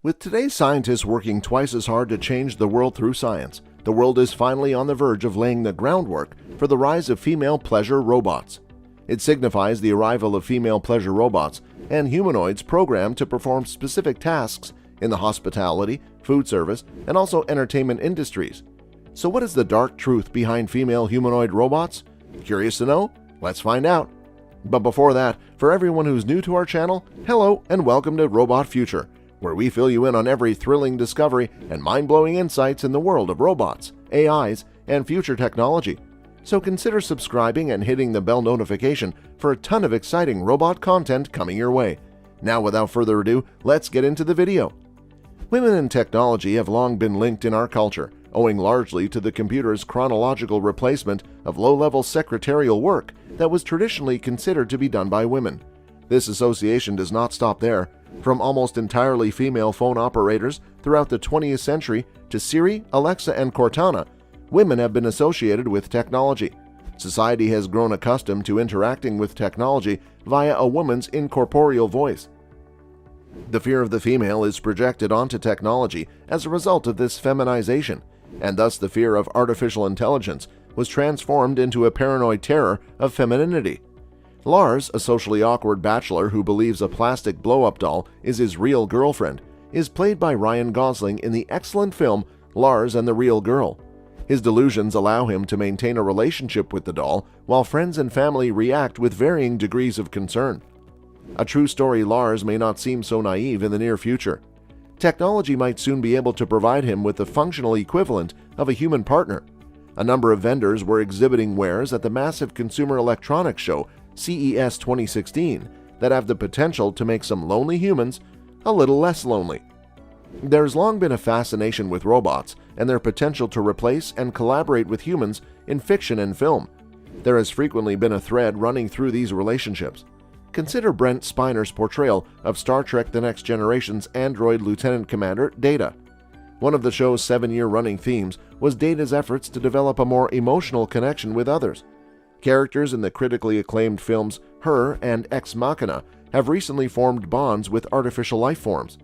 With today's scientists working twice as hard to change the world through science, the world is finally on the verge of laying the groundwork for the rise of female pleasure robots. It signifies the arrival of female pleasure robots and humanoids programmed to perform specific tasks in the hospitality, food service, and also entertainment industries. So what is the dark truth behind female humanoid robots? Curious to know? Let's find out. But before that, for everyone who's new to our channel, hello and welcome to Robot Future, where we fill you in on every thrilling discovery and mind-blowing insights in the world of robots, AIs, and future technology. So consider subscribing and hitting the bell notification for a ton of exciting robot content coming your way. Now, without further ado, let's get into the video. Women in technology have long been linked in our culture, owing largely to the computer's chronological replacement of low-level secretarial work that was traditionally considered to be done by women. This association does not stop there. From almost entirely female phone operators throughout the 20th century to Siri, Alexa, and Cortana, women have been associated with technology. Society has grown accustomed to interacting with technology via a woman's incorporeal voice. The fear of the female is projected onto technology as a result of this feminization, and thus the fear of artificial intelligence was transformed into a paranoid terror of femininity. Lars, a socially awkward bachelor who believes a plastic blow-up doll is his real girlfriend, is played by Ryan Gosling in the excellent film Lars and the Real Girl. His delusions allow him to maintain a relationship with the doll while friends and family react with varying degrees of concern. A true story Lars may not seem so naive in the near future. Technology might soon be able to provide him with the functional equivalent of a human partner. A number of vendors were exhibiting wares at the massive consumer electronics show CES 2016 that have the potential to make some lonely humans a little less lonely. There's long been a fascination with robots and their potential to replace and collaborate with humans in fiction and film. There has frequently been a thread running through these relationships. Consider Brent Spiner's portrayal of Star Trek The Next Generation's android Lieutenant Commander Data. One of the show's 7-year running themes was Data's efforts to develop a more emotional connection with others. Characters in the critically acclaimed films Her and Ex Machina have recently formed bonds with artificial life forms.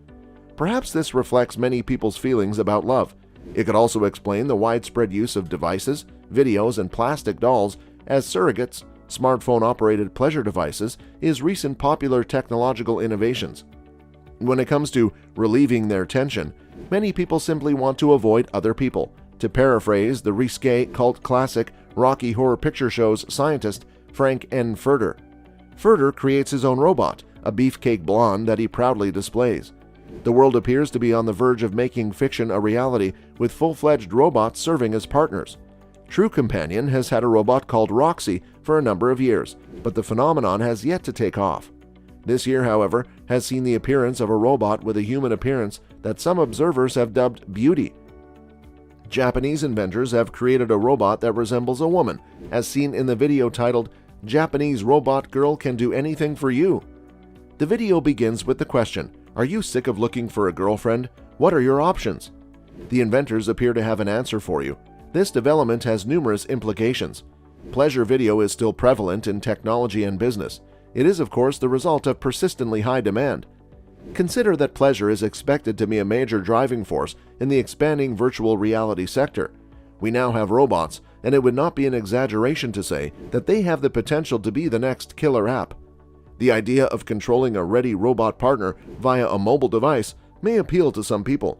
Perhaps this reflects many people's feelings about love. It could also explain the widespread use of devices, videos, and plastic dolls as surrogates, smartphone-operated pleasure devices, is recent popular technological innovations. When it comes to relieving their tension, many people simply want to avoid other people. To paraphrase the risque cult classic Rocky Horror Picture Show's scientist Frank N. Furter. Furter creates his own robot, a beefcake blonde that he proudly displays. The world appears to be on the verge of making fiction a reality, with full-fledged robots serving as partners. True Companion has had a robot called Roxy for a number of years, but the phenomenon has yet to take off. This year, however, has seen the appearance of a robot with a human appearance that some observers have dubbed Beauty. Japanese inventors have created a robot that resembles a woman, as seen in the video titled, "Japanese Robot Girl Can Do Anything for You." The video begins with the question, "Are you sick of looking for a girlfriend? What are your options?" The inventors appear to have an answer for you. This development has numerous implications. Pleasure video is still prevalent in technology and business. It is, of course, the result of persistently high demand. Consider that pleasure is expected to be a major driving force in the expanding virtual reality sector. We now have robots, and it would not be an exaggeration to say that they have the potential to be the next killer app. The idea of controlling a ready robot partner via a mobile device may appeal to some people.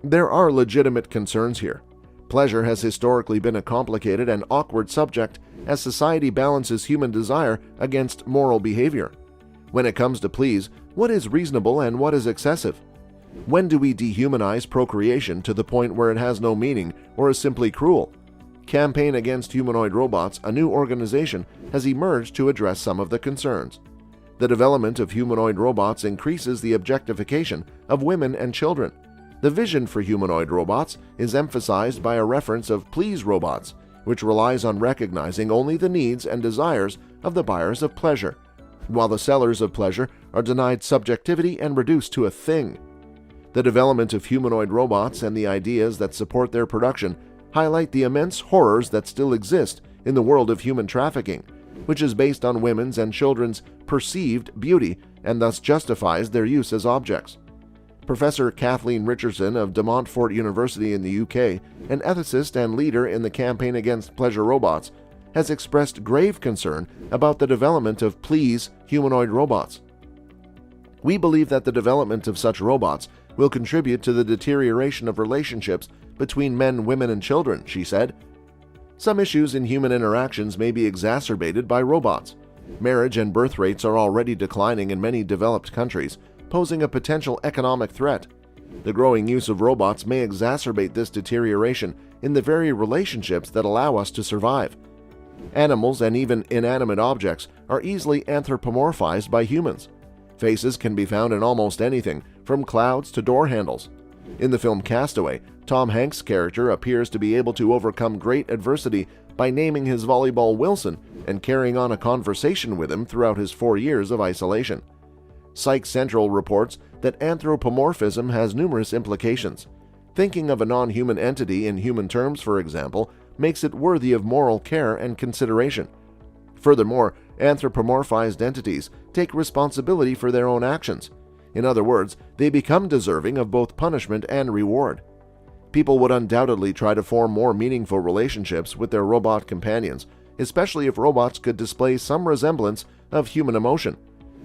There are legitimate concerns here. Pleasure has historically been a complicated and awkward subject as society balances human desire against moral behavior. When it comes to please, what is reasonable and what is excessive? When do we dehumanize procreation to the point where it has no meaning or is simply cruel? Campaign Against Humanoid Robots, a new organization, has emerged to address some of the concerns. The development of humanoid robots increases the objectification of women and children. The vision for humanoid robots is emphasized by a reference of please robots, which relies on recognizing only the needs and desires of the buyers of pleasure, while the sellers of pleasure are denied subjectivity and reduced to a thing. The development of humanoid robots and the ideas that support their production highlight the immense horrors that still exist in the world of human trafficking, which is based on women's and children's perceived beauty and thus justifies their use as objects. Professor Kathleen Richardson of De Montfort University in the UK, an ethicist and leader in the campaign against pleasure robots, has expressed grave concern about the development of please humanoid robots. "We believe that the development of such robots will contribute to the deterioration of relationships between men, women, and children," she said. Some issues in human interactions may be exacerbated by robots. Marriage and birth rates are already declining in many developed countries, posing a potential economic threat. The growing use of robots may exacerbate this deterioration in the very relationships that allow us to survive. Animals and even inanimate objects are easily anthropomorphized by humans. Faces can be found in almost anything, from clouds to door handles. In the film Castaway, Tom Hanks' character appears to be able to overcome great adversity by naming his volleyball Wilson and carrying on a conversation with him throughout his 4 years of isolation. Psych Central reports that anthropomorphism has numerous implications. Thinking of a non-human entity in human terms, for example, makes it worthy of moral care and consideration. Furthermore, anthropomorphized entities take responsibility for their own actions. In other words, they become deserving of both punishment and reward. People would undoubtedly try to form more meaningful relationships with their robot companions, especially if robots could display some resemblance of human emotion.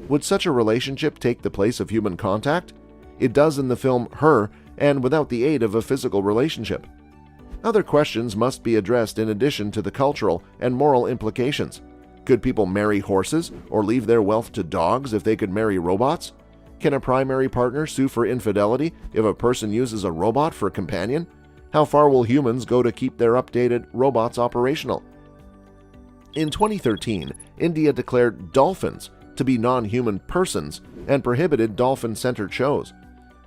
Would such a relationship take the place of human contact? It does in the film Her, and without the aid of a physical relationship. Other questions must be addressed in addition to the cultural and moral implications. Could people marry horses or leave their wealth to dogs if they could marry robots? Can a primary partner sue for infidelity if a person uses a robot for a companion? How far will humans go to keep their updated robots operational? In 2013, India declared dolphins to be non-human persons and prohibited dolphin-centered shows.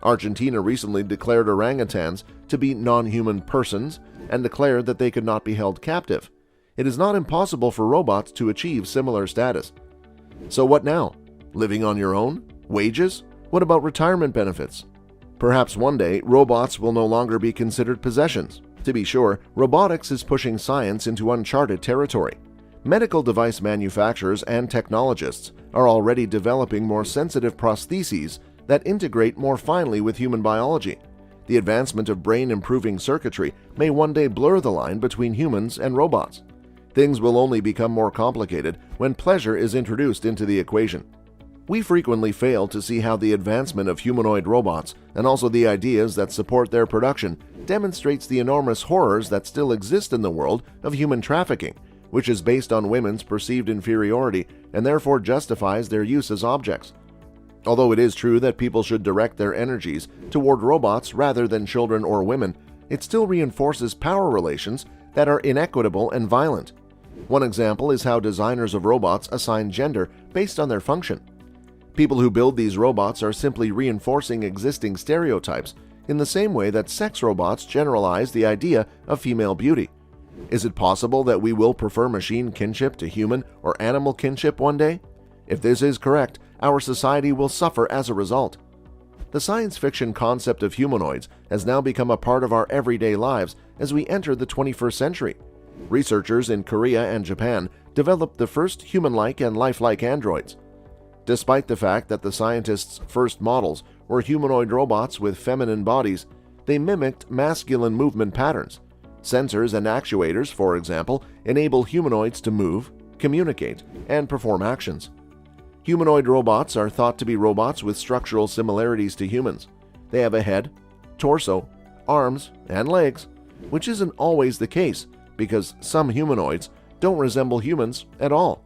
Argentina recently declared orangutans to be non-human persons and declared that they could not be held captive. It is not impossible for robots to achieve similar status. So what now? Living on your own? Wages? What about retirement benefits? Perhaps one day, robots will no longer be considered possessions. To be sure, robotics is pushing science into uncharted territory. Medical device manufacturers and technologists are already developing more sensitive prostheses that integrate more finely with human biology. The advancement of brain-improving circuitry may one day blur the line between humans and robots. Things will only become more complicated when pleasure is introduced into the equation. We frequently fail to see how the advancement of humanoid robots and also the ideas that support their production demonstrates the enormous horrors that still exist in the world of human trafficking, which is based on women's perceived inferiority and therefore justifies their use as objects. Although it is true that people should direct their energies toward robots rather than children or women, it still reinforces power relations that are inequitable and violent. One example is how designers of robots assign gender based on their function. People who build these robots are simply reinforcing existing stereotypes in the same way that sex robots generalize the idea of female beauty. Is it possible that we will prefer machine kinship to human or animal kinship one day? If this is correct, our society will suffer as a result. The science fiction concept of humanoids has now become a part of our everyday lives as we enter the 21st century. Researchers in Korea and Japan developed the first human-like and lifelike androids. Despite the fact that the scientists' first models were humanoid robots with feminine bodies, they mimicked masculine movement patterns. Sensors and actuators, for example, enable humanoids to move, communicate, and perform actions. Humanoid robots are thought to be robots with structural similarities to humans. They have a head, torso, arms, and legs, which isn't always the case because some humanoids don't resemble humans at all.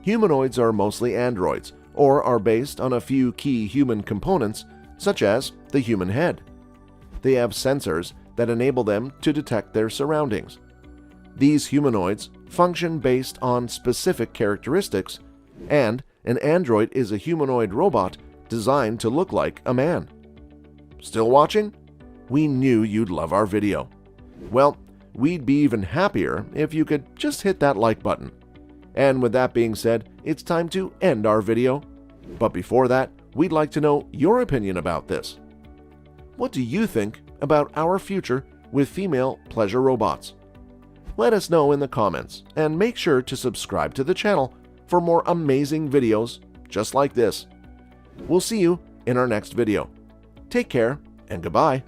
Humanoids are mostly androids, or are based on a few key human components, such as the human head. They have sensors that enable them to detect their surroundings. These humanoids function based on specific characteristics, and an android is a humanoid robot designed to look like a man. Still watching? We knew you'd love our video. Well, we'd be even happier if you could just hit that like button. And with that being said, it's time to end our video. But before that, we'd like to know your opinion about this. What do you think about our future with female pleasure robots? Let us know in the comments, and make sure to subscribe to the channel for more amazing videos just like this. We'll see you in our next video. Take care, and goodbye.